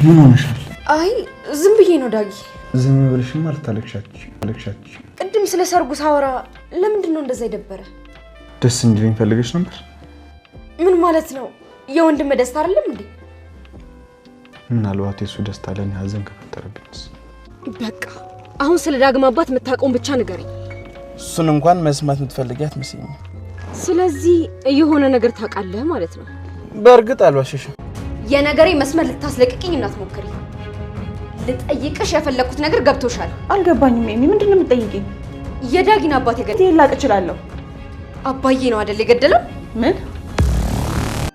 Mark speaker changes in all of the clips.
Speaker 1: ምን ሆነሻል?
Speaker 2: አይ ዝም ብዬ ነው ዳጊ።
Speaker 1: ዝም ብለሽም አልተለክሻች።
Speaker 2: ቅድም ስለ ሰርጉ ሳወራ ለምንድን ነው እንደዛ ይደበረ?
Speaker 1: ደስ እንዲለኝ ፈልገሽ ነበር?
Speaker 2: ምን ማለት ነው? የወንድም ደስታ አይደለም እንዴ?
Speaker 1: ምናልባት የሱ ደስታ ለኔ ሀዘን ከፈጠረብኝስ?
Speaker 2: በቃ አሁን ስለ ዳግም አባት የምታውቀውን ብቻ ንገረኝ።
Speaker 3: እሱን እንኳን መስማት የምትፈልጊያት መስኝ።
Speaker 2: ስለዚህ የሆነ ነገር ታውቃለህ ማለት ነው?
Speaker 3: በእርግጥ አልዋሽሽም።
Speaker 2: የነገሬ መስመር ልታስለቅቅኝ እናትሞክሪ። ልጠይቅሽ የፈለኩት ነገር ገብቶሻል?
Speaker 4: አልገባኝም። ኤሚ ምንድነው የምትጠይቂኝ?
Speaker 2: የዳጊን አባት የገደለው
Speaker 4: ላቅ እችላለሁ።
Speaker 2: አባዬ ነው አይደል የገደለው?
Speaker 4: ምን?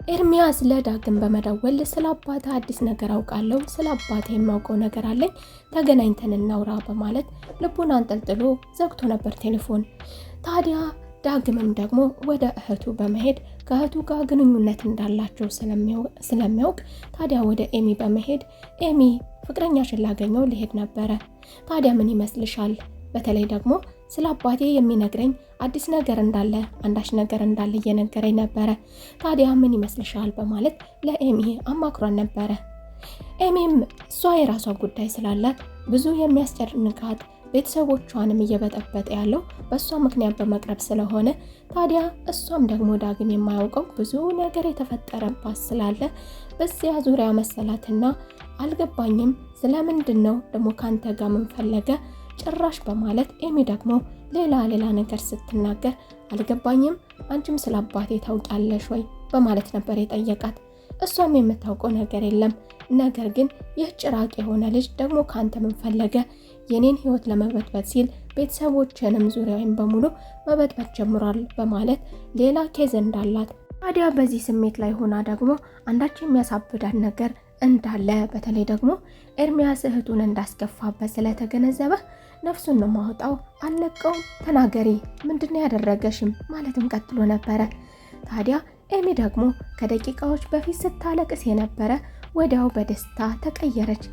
Speaker 5: ኤርሚያስ ለዳግም በመደወል ስለ አባቴ አዲስ ነገር አውቃለሁ፣ ስለ አባቴ የማውቀው ነገር አለኝ፣ ተገናኝተን እናውራ በማለት ልቡን አንጠልጥሎ ዘግቶ ነበር ቴሌፎን። ታዲያ ዳግምም ደግሞ ወደ እህቱ በመሄድ ከእህቱ ጋር ግንኙነት እንዳላቸው ስለሚያውቅ ታዲያ ወደ ኤሚ በመሄድ ኤሚ ፍቅረኛሽን ላገኘው ሊሄድ ነበረ። ታዲያ ምን ይመስልሻል? በተለይ ደግሞ ስለ አባቴ የሚነግረኝ አዲስ ነገር እንዳለ አንዳች ነገር እንዳለ እየነገረኝ ነበረ። ታዲያ ምን ይመስልሻል በማለት ለኤሚ አማክሯን ነበረ። ኤሚም እሷ የራሷ ጉዳይ ስላላት ብዙ የሚያስጨንቃት ቤተሰቦቿንም እየበጠበጠ ያለው በእሷ ምክንያት በመቅረብ ስለሆነ ታዲያ እሷም ደግሞ ዳግም የማያውቀው ብዙ ነገር የተፈጠረባት ስላለ በዚያ ዙሪያ መሰላትና አልገባኝም፣ ስለምንድን ነው ደግሞ ካንተ ጋር ምን ፈለገ ጭራሽ በማለት ኤሚ ደግሞ ሌላ ነገር ስትናገር አልገባኝም፣ አንቺም ስለ አባቴ ታውቂያለሽ ወይ በማለት ነበር የጠየቃት። እሷም የምታውቀው ነገር የለም፣ ነገር ግን ይህ ጭራቅ የሆነ ልጅ ደግሞ ካንተ ምን ፈለገ? የኔን ህይወት ለመበጥበጥ ሲል ቤተሰቦችንም ዙሪያውን በሙሉ መበጥበጥ ጀምሯል በማለት ሌላ ኬዝ እንዳላት ታዲያ በዚህ ስሜት ላይ ሆና ደግሞ አንዳች የሚያሳብዳት ነገር እንዳለ በተለይ ደግሞ ኤርሚያስ እህቱን እንዳስከፋበት ስለተገነዘበ ነፍሱን ነው ማውጣው፣ አለቀው፣ ተናገሪ፣ ምንድነው ያደረገሽም ማለትም ቀጥሎ ነበረ። ታዲያ ኤሚ ደግሞ ከደቂቃዎች በፊት ስታለቅስ የነበረ ወዲያው በደስታ ተቀየረች።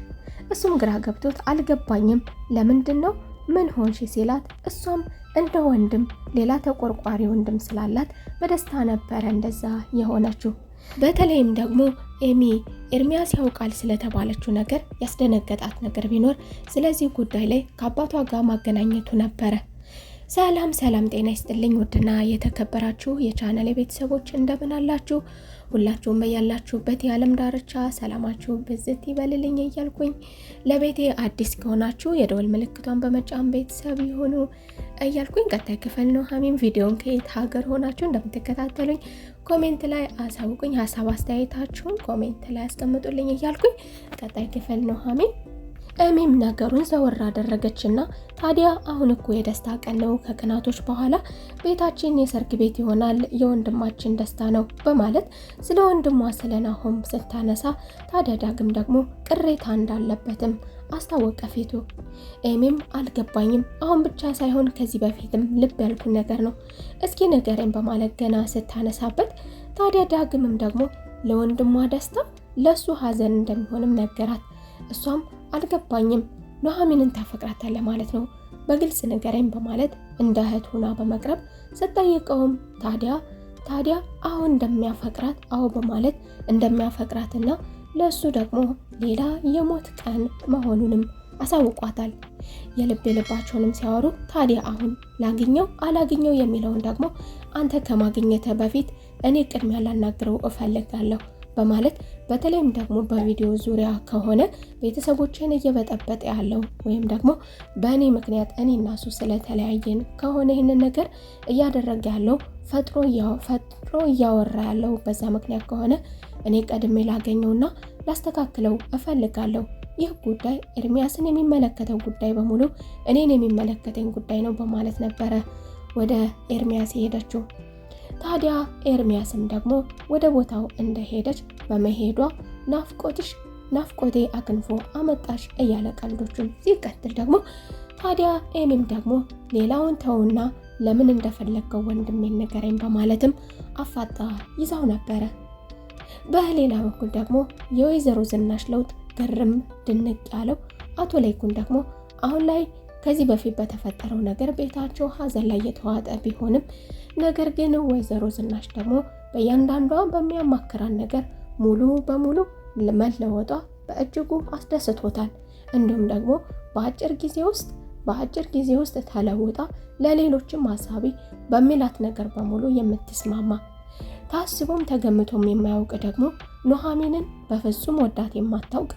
Speaker 5: እሱም ግራ ገብቶት አልገባኝም፣ ለምንድን ነው ምን ሆንሽ ሲላት እሷም እንደ ወንድም ሌላ ተቆርቋሪ ወንድም ስላላት በደስታ ነበረ እንደዛ የሆነችው። በተለይም ደግሞ ኤሚ ኤርሚያስ ያውቃል ስለተባለችው ነገር ያስደነገጣት ነገር ቢኖር ስለዚህ ጉዳይ ላይ ከአባቷ ጋር ማገናኘቱ ነበረ። ሰላም ጤና ይስጥልኝ ውድና የተከበራችሁ የቻናሌ ቤተሰቦች እንደምን አላችሁ? ሁላችሁም በያላችሁበት የዓለም ዳርቻ ሰላማችሁ ብዝት ይበልልኝ እያልኩኝ ለቤቴ አዲስ ከሆናችሁ የደወል ምልክቷን በመጫን ቤተሰብ ይሁኑ እያልኩኝ ቀጣይ ክፍል ነው ሀሚም ቪዲዮን ከየት ሀገር ሆናችሁ እንደምትከታተሉኝ ኮሜንት ላይ አሳውቁኝ፣ ሀሳብ አስተያየታችሁን ኮሜንት ላይ አስቀምጡልኝ እያልኩኝ ቀጣይ ክፍል ነው ሀሚም ኤሚም ነገሩን ዘወር አደረገችና ታዲያ አሁን እኮ የደስታ ቀን ነው፣ ከቀናቶች በኋላ ቤታችን የሰርግ ቤት ይሆናል፣ የወንድማችን ደስታ ነው በማለት ስለ ወንድሟ ስለናሆም ስታነሳ ታዲያ ዳግም ደግሞ ቅሬታ እንዳለበትም አስታወቀ ፊቱ። ኤሚም አልገባኝም፣ አሁን ብቻ ሳይሆን ከዚህ በፊትም ልብ ያልኩን ነገር ነው፣ እስኪ ንገረኝ በማለት ገና ስታነሳበት ታዲያ ዳግምም ደግሞ ለወንድሟ ደስታ ለሱ ሀዘን እንደሚሆንም ነገራት። እሷም አልገባኝም፣ ኑሐሚንን ታፈቅራታለህ ማለት ነው፣ በግልጽ ንገረኝ በማለት እንደ እህት ሆና በመቅረብ ስትጠይቀውም ታዲያ አሁን እንደሚያፈቅራት አዎ በማለት እንደሚያፈቅራትና ለሱ ደግሞ ሌላ የሞት ቀን መሆኑንም አሳውቋታል። የልባቸውንም ሲያወሩ ታዲያ አሁን ላግኘው አላግኘው የሚለውን ደግሞ አንተ ከማግኘተ በፊት እኔ ቅድሚያ ላናግረው እፈልጋለሁ በማለት በተለይም ደግሞ በቪዲዮ ዙሪያ ከሆነ ቤተሰቦችን እየበጠበጠ ያለው ወይም ደግሞ በእኔ ምክንያት እኔ እና እሱ ስለተለያየን ከሆነ ይህንን ነገር እያደረገ ያለው ፈጥሮ እያወራ ያለው በዛ ምክንያት ከሆነ እኔ ቀድሜ ላገኘውና ላስተካክለው እፈልጋለሁ። ይህ ጉዳይ ኤርሚያስን የሚመለከተው ጉዳይ በሙሉ እኔን የሚመለከተኝ ጉዳይ ነው በማለት ነበረ ወደ ኤርሚያስ የሄደችው። ታዲያ ኤርሚያስም ደግሞ ወደ ቦታው እንደሄደች በመሄዷ ናፍቆቴ አክንፎ አመጣሽ እያለ ቀልዶቹን ሲቀጥል ደግሞ ታዲያ ኤሚም ደግሞ ሌላውን ተውና ለምን እንደፈለገው ወንድሜ ንገረኝ በማለትም አፋጣ ይዛው ነበረ። በሌላ በኩል ደግሞ የወይዘሮ ዝናሽ ለውጥ ግርም ድንቅ ያለው አቶ ለይኩን ደግሞ አሁን ላይ ከዚህ በፊት በተፈጠረው ነገር ቤታቸው ሀዘን ላይ የተዋጠ ቢሆንም ነገር ግን ወይዘሮ ዝናሽ ደግሞ በእያንዳንዷ በሚያማክራን ነገር ሙሉ በሙሉ መለወጧ በእጅጉ አስደስቶታል። እንዲሁም ደግሞ በአጭር ጊዜ ውስጥ ተለውጣ ለሌሎችም ሀሳቢ በሚላት ነገር በሙሉ የምትስማማ ታስቦም ተገምቶም የማያውቅ ደግሞ ኑሐሚንን በፍጹም ወዳት የማታውቅ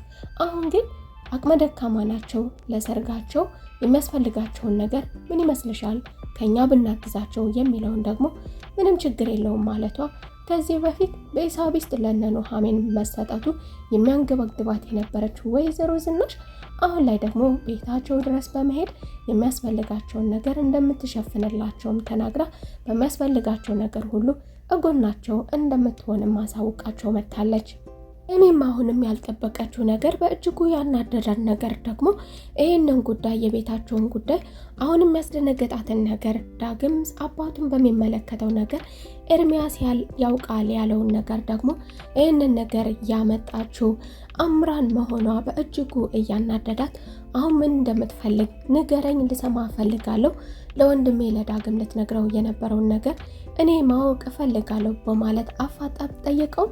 Speaker 5: አሁን ግን አቅመ ደካማ ናቸው፣ ለሰርጋቸው የሚያስፈልጋቸውን ነገር ምን ይመስልሻል ከኛ ብናግዛቸው የሚለውን ደግሞ ምንም ችግር የለውም ማለቷ ከዚህ በፊት በኢሳቢስት ለነ ኑሐሚን መሰጠቱ የሚያንገበግባት የነበረችው ወይዘሮ ዝናሽ አሁን ላይ ደግሞ ቤታቸው ድረስ በመሄድ የሚያስፈልጋቸውን ነገር እንደምትሸፍንላቸውም ተናግራ በሚያስፈልጋቸው ነገር ሁሉ እጎናቸው እንደምትሆንም ማሳወቃቸው መታለች። እኔም አሁንም ያልጠበቀችው ነገር በእጅጉ ያናደዳት ነገር ደግሞ ይህንን ጉዳይ የቤታቸውን ጉዳይ አሁንም ያስደነገጣትን ነገር ዳግም አባቱን በሚመለከተው ነገር ኤርሚያስ ያውቃል ያለውን ነገር ደግሞ ይህንን ነገር ያመጣችው አምራን መሆኗ በእጅጉ እያናደዳት አሁን ምን እንደምትፈልግ ንገረኝ፣ ልሰማ እፈልጋለሁ፣ ለወንድሜ ለዳግም ልትነግረው የነበረውን ነገር እኔ ማወቅ እፈልጋለሁ በማለት አፋጣ ጠየቀው።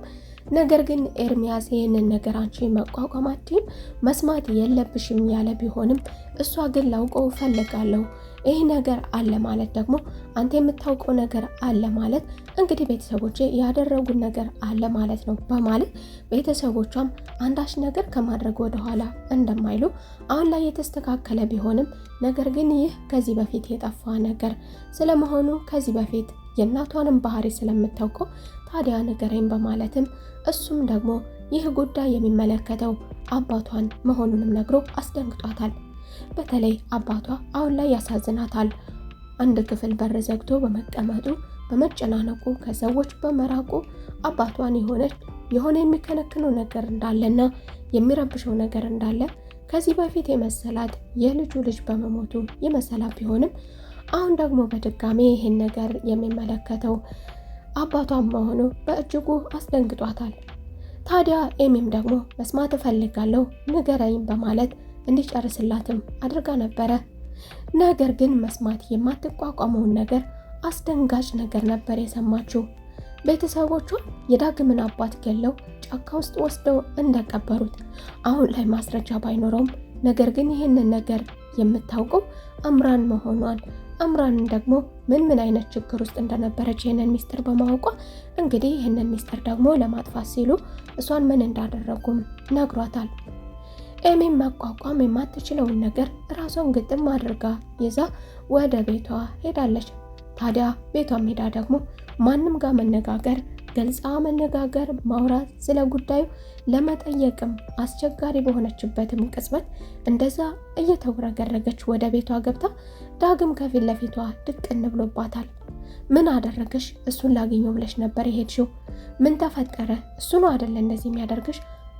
Speaker 5: ነገር ግን ኤርሚያስ ይህንን ነገር አንቺ መቋቋማችን መስማት የለብሽም ያለ ቢሆንም እሷ ግን ላውቀው ፈልጋለሁ፣ ይህ ነገር አለ ማለት ደግሞ አንተ የምታውቀው ነገር አለ ማለት እንግዲህ ቤተሰቦቼ ያደረጉን ነገር አለ ማለት ነው በማለት ቤተሰቦቿም አንዳች ነገር ከማድረግ ወደኋላ እንደማይሉ አሁን ላይ የተስተካከለ ቢሆንም ነገር ግን ይህ ከዚህ በፊት የጠፋ ነገር ስለመሆኑ ከዚህ በፊት የእናቷንም ባህሪ ስለምታውቀው ታዲያ ንገረኝ በማለትም እሱም ደግሞ ይህ ጉዳይ የሚመለከተው አባቷን መሆኑንም ነግሮ አስደንግጧታል። በተለይ አባቷ አሁን ላይ ያሳዝናታል። አንድ ክፍል በር ዘግቶ በመቀመጡ በመጨናነቁ ከሰዎች በመራቁ አባቷን የሆነ የሚከነክነው ነገር እንዳለና የሚረብሸው ነገር እንዳለ ከዚህ በፊት የመሰላት የልጁ ልጅ በመሞቱ የመሰላት ቢሆንም አሁን ደግሞ በድጋሚ ይህን ነገር የሚመለከተው አባቷን መሆኑ በእጅጉ አስደንግጧታል። ታዲያ ኤሚም ደግሞ መስማት እፈልጋለሁ ንገረኝ በማለት እንዲጨርስላትም አድርጋ ነበረ። ነገር ግን መስማት የማትቋቋመውን ነገር አስደንጋጭ ነገር ነበር የሰማችው። ቤተሰቦቿ የዳግምን አባት ገለው ጫካ ውስጥ ወስደው እንደቀበሩት አሁን ላይ ማስረጃ ባይኖረውም ነገር ግን ይህንን ነገር የምታውቀው አምራን መሆኗን አምራንን ደግሞ ምን አይነት ችግር ውስጥ እንደነበረች ይህንን ሚስጥር በማወቋ እንግዲህ ይህንን ሚስጥር ደግሞ ለማጥፋት ሲሉ እሷን ምን እንዳደረጉም ነግሯታል። ኤሚም መቋቋም የማትችለውን ነገር ራሷን ግጥም አድርጋ ይዛ ወደ ቤቷ ሄዳለች። ታዲያ ቤቷም ሄዳ ደግሞ ማንም ጋር መነጋገር ገልጻ መነጋገር ማውራት ስለ ጉዳዩ ለመጠየቅም አስቸጋሪ በሆነችበትም ቅጽበት እንደዛ እየተወረገረገች ወደ ቤቷ ገብታ ዳግም ከፊት ለፊቷ ድቅን ብሎባታል። ምን አደረገሽ? እሱን ላገኘው ብለሽ ነበር የሄድሽው? ምን ተፈጠረ? እሱ ነው አይደል እንደዚህ የሚያደርግሽ?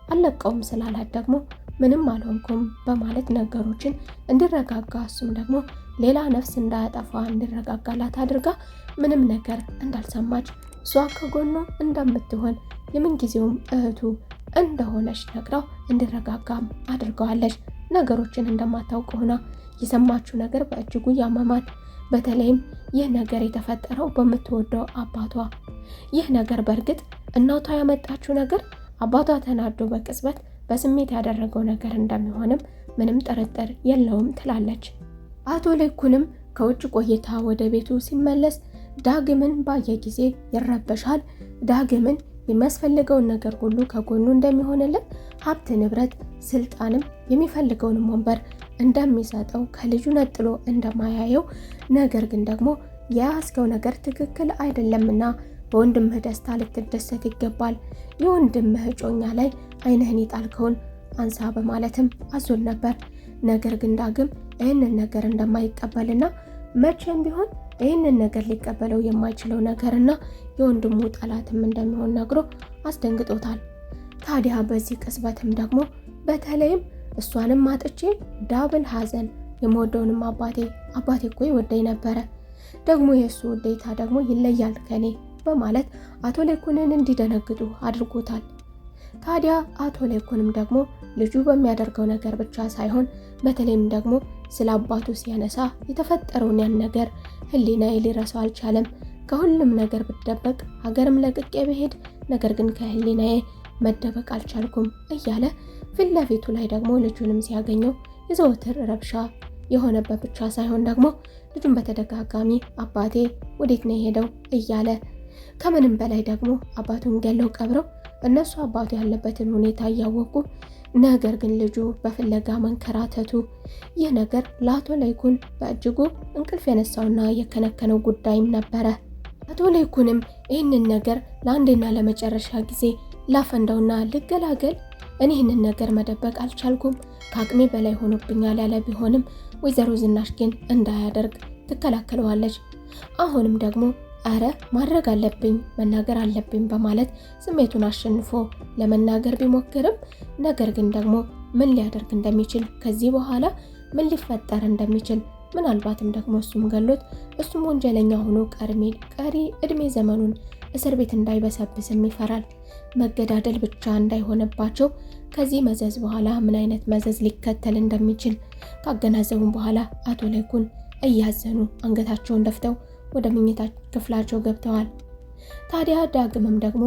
Speaker 5: አለቀውም ስላላት ደግሞ ምንም አልሆንኩም በማለት ነገሮችን እንዲረጋጋ እሱም ደግሞ ሌላ ነፍስ እንዳያጠፋ እንዲረጋጋላት አድርጋ ምንም ነገር እንዳልሰማች እሷ ከጎኗ እንደምትሆን የምንጊዜውም እህቱ እንደሆነች ነግራው እንዲረጋጋም አድርገዋለች። ነገሮችን እንደማታውቅ ሆና የሰማችው ነገር በእጅጉ ያመማት። በተለይም ይህ ነገር የተፈጠረው በምትወደው አባቷ። ይህ ነገር በእርግጥ እናቷ ያመጣችው ነገር አባቷ ተናዶ በቅጽበት በስሜት ያደረገው ነገር እንደሚሆንም ምንም ጥርጥር የለውም ትላለች። አቶ ልኩንም ከውጭ ቆይታ ወደ ቤቱ ሲመለስ ዳግምን ባየ ጊዜ ይረበሻል። ዳግምን የሚያስፈልገውን ነገር ሁሉ ከጎኑ እንደሚሆንለት ሀብት፣ ንብረት፣ ስልጣንም የሚፈልገውንም ወንበር እንደሚሰጠው ከልጁ ነጥሎ እንደማያየው ነገር ግን ደግሞ የያዝከው ነገር ትክክል አይደለምና በወንድምህ ደስታ ልትደሰት ይገባል። የወንድምህ ጮኛ ላይ አይንህን ይጣልከውን አንሳ በማለትም አዞል ነበር። ነገር ግን ዳግም ይህንን ነገር እንደማይቀበልና መቼም ቢሆን ይህንን ነገር ሊቀበለው የማይችለው ነገርና የወንድሙ ጠላትም እንደሚሆን ነግሮ አስደንግጦታል። ታዲያ በዚህ ቅጽበትም ደግሞ በተለይም እሷንም አጥቼ ዳብል ሐዘን የምወደውንም አባቴ እኮ ይወደኝ ነበረ፣ ደግሞ የእሱ ውዴታ ደግሞ ይለያል ከኔ በማለት አቶ ሌኩንን እንዲደነግጡ አድርጎታል። ታዲያ አቶ ሌኩንም ደግሞ ልጁ በሚያደርገው ነገር ብቻ ሳይሆን በተለይም ደግሞ ስለ አባቱ ሲያነሳ የተፈጠረውን ያን ነገር ህሊናዬ ሊረሳው አልቻለም። ከሁሉም ነገር ብደበቅ ሀገርም ለቅቄ ብሄድ ነገር ግን ከህሊናዬ መደበቅ አልቻልኩም እያለ ፊት ለፊቱ ላይ ደግሞ ልጁንም ሲያገኘው የዘወትር ረብሻ የሆነበት ብቻ ሳይሆን ደግሞ ልጁን በተደጋጋሚ አባቴ ወዴት ነው የሄደው እያለ ከምንም በላይ ደግሞ አባቱን ገለው ቀብረው እነሱ አባቱ ያለበትን ሁኔታ እያወቁ ነገር ግን ልጁ በፍለጋ መንከራተቱ ይህ ነገር ለአቶ ለይኩን በእጅጉ እንቅልፍ የነሳውና የከነከነው ጉዳይም ነበረ። አቶ ለይኩንም ይህንን ነገር ለአንዴና ለመጨረሻ ጊዜ ላፈንዳውና ልገላገል እኔ ይህንን ነገር መደበቅ አልቻልኩም ከአቅሜ በላይ ሆኖብኛል ያለ ቢሆንም ወይዘሮ ዝናሽ ግን እንዳያደርግ ትከላከለዋለች። አሁንም ደግሞ አረ ማድረግ አለብኝ መናገር አለብኝ በማለት ስሜቱን አሸንፎ ለመናገር ቢሞክርም ነገር ግን ደግሞ ምን ሊያደርግ እንደሚችል ከዚህ በኋላ ምን ሊፈጠር እንደሚችል ምናልባትም ደግሞ እሱም ገሎት እሱም ወንጀለኛ ሆኖ ቀሪ እድሜ ዘመኑን እስር ቤት እንዳይበሰብስም ይፈራል። መገዳደል ብቻ እንዳይሆነባቸው ከዚህ መዘዝ በኋላ ምን አይነት መዘዝ ሊከተል እንደሚችል ካገናዘቡም በኋላ አቶ ለይኩን እያዘኑ አንገታቸውን ደፍተው ወደ መኝታ ክፍላቸው ገብተዋል። ታዲያ ዳግምም ደግሞ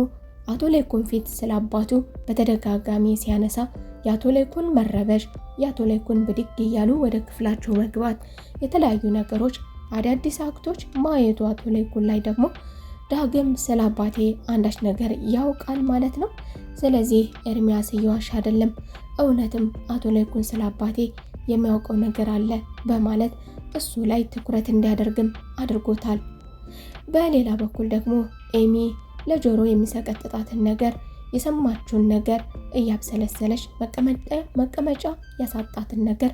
Speaker 5: አቶ ለይኩን ፊት ስለ አባቱ በተደጋጋሚ ሲያነሳ የአቶ ለይኩን መረበሽ የአቶ ለይኩን ብድግ እያሉ ወደ ክፍላቸው መግባት የተለያዩ ነገሮች አዳዲስ አክቶች ማየቱ አቶ ለይኩን ላይ ደግሞ ዳግም ስለ አባቴ አንዳች ነገር ያውቃል ማለት ነው። ስለዚህ ኤርሚያስ እየዋሽ አይደለም፣ እውነትም አቶ ለይኩን ስለ አባቴ የሚያውቀው ነገር አለ በማለት እሱ ላይ ትኩረት እንዲያደርግም አድርጎታል። በሌላ በኩል ደግሞ ኤሚ ለጆሮ የሚሰቀጥጣትን ነገር የሰማችውን ነገር እያብሰለሰለች መቀመጫ ያሳጣትን ነገር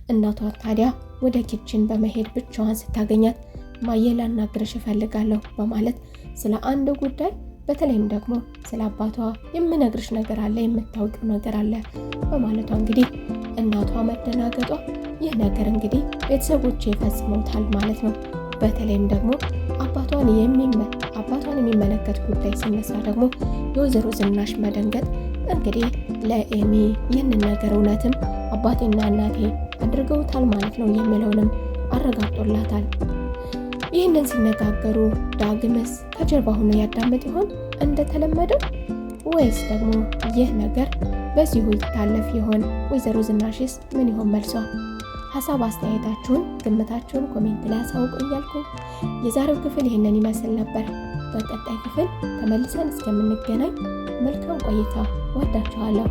Speaker 5: እናቷ ታዲያ ወደ ኪችን በመሄድ ብቻዋን ስታገኛት ማየላ ላናግርሽ እፈልጋለሁ በማለት ስለ አንድ ጉዳይ በተለይም ደግሞ ስለ አባቷ የምነግርሽ ነገር አለ የምታውቂው ነገር አለ በማለቷ እንግዲህ እናቷ መደናገጧ ይህ ነገር እንግዲህ ቤተሰቦቼ ይፈጽሙታል ማለት ነው። በተለይም ደግሞ አባቷን የሚመለከት ጉዳይ ሲነሳ ደግሞ የወይዘሮ ዝናሽ መደንገጥ እንግዲህ ለኤሚ ይህንን ነገር እውነትም አባቴና እናቴ አድርገውታል ማለት ነው የሚለውንም አረጋግጦላታል። ይህንን ሲነጋገሩ ዳግምስ ከጀርባ ሆኖ ያዳምጥ ይሆን እንደተለመደው ወይስ ደግሞ ይህ ነገር በዚሁ ይታለፍ ይሆን? ወይዘሮ ዝናሽስ ምን ይሆን መልሷ? ሀሳብ አስተያየታችሁን ግምታችሁን ኮሜንት ላይ አሳውቁኝ እያልኩኝ የዛሬው ክፍል ይህንን ይመስል ነበር። በቀጣይ ክፍል ተመልሰን እስከምንገናኝ መልካም ቆይታ። ወዳችኋለሁ።